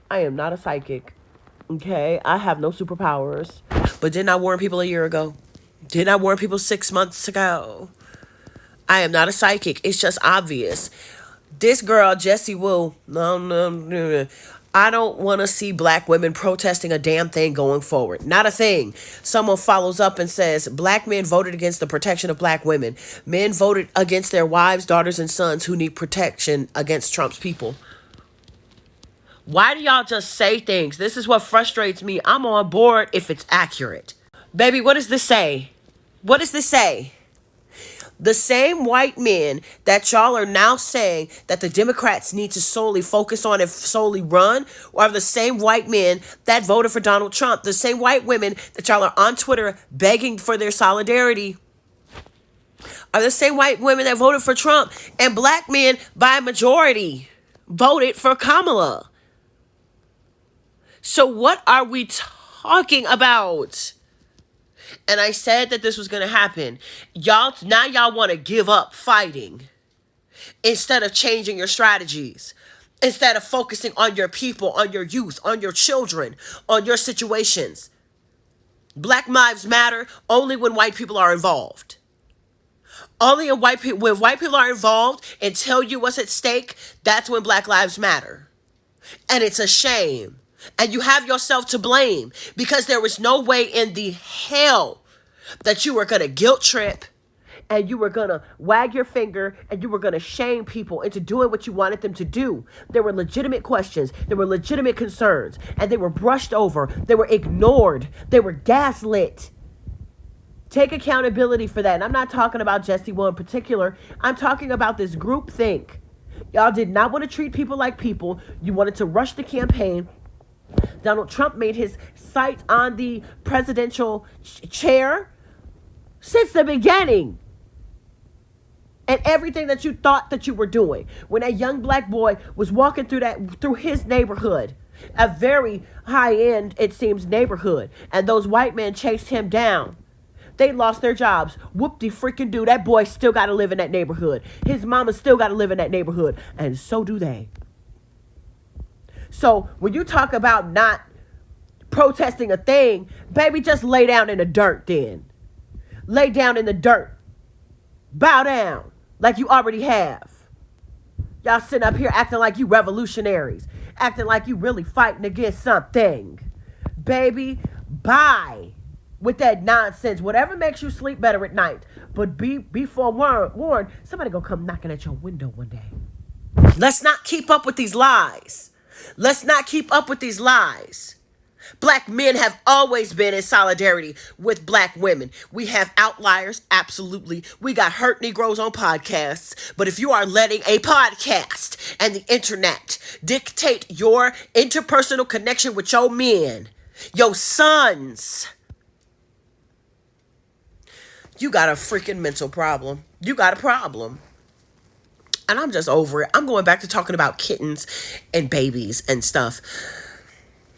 I am not a psychic. Okay? I have no superpowers. But didn't I warn people a year ago? Didn't I warn people 6 months ago? I am not a psychic. It's just obvious. This girl, Jessie Woo, no. I don't want to see black women protesting a damn thing going forward. Not a thing. Someone follows up and says, black men voted against the protection of black women. Men voted against their wives, daughters, and sons who need protection against Trump's people. Why do y'all just say things? This is what frustrates me. I'm on board if it's accurate. Baby, what does this say? What does this say? The same white men that y'all are now saying that the Democrats need to solely focus on and solely run are the same white men that voted for Donald Trump. The same white women that y'all are on Twitter begging for their solidarity are the same white women that voted for Trump. And black men, by majority, voted for Kamala. So what are we talking about? And I said that this was going to happen. Y'all want to give up fighting instead of changing your strategies, instead of focusing on your people, on your youth, on your children, on your situations. Black lives matter only when white people are involved. Only when white people are involved and tell you what's at stake, that's when black lives matter. And it's a shame. And you have yourself to blame because there was no way in the hell that you were going to guilt trip and you were going to wag your finger and you were going to shame people into doing what you wanted them to do. There were legitimate questions. There were legitimate concerns and they were brushed over. They were ignored. They were gaslit. Take accountability for that. And I'm not talking about Jessie Woo in particular. I'm talking about this group think. Y'all did not want to treat people like people. You wanted to rush the campaign. Donald Trump made his sight on the presidential chair since the beginning. And everything that you thought that you were doing. When that young black boy was walking through his neighborhood, a very high-end, it seems, neighborhood, and those white men chased him down. They lost their jobs. Whoop-de-freaking-do. That boy still got to live in that neighborhood. His mama still got to live in that neighborhood. And so do they. So when you talk about not protesting a thing, baby, just lay down in the dirt then. Lay down in the dirt. Bow down like you already have. Y'all sitting up here acting like you revolutionaries. Acting like you really fighting against something. Baby, bye with that nonsense. Whatever makes you sleep better at night. But be forewarned, somebody gonna come knocking at your window one day. Let's not keep up with these lies. Let's not keep up with these lies. Black men have always been in solidarity with black women. We have outliers, absolutely. We got hurt Negroes on podcasts. But if you are letting a podcast and the internet dictate your interpersonal connection with your men, your sons, you got a freaking mental problem. You got a problem. And I'm just over it. I'm going back to talking about kittens and babies and stuff.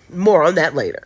More on that later.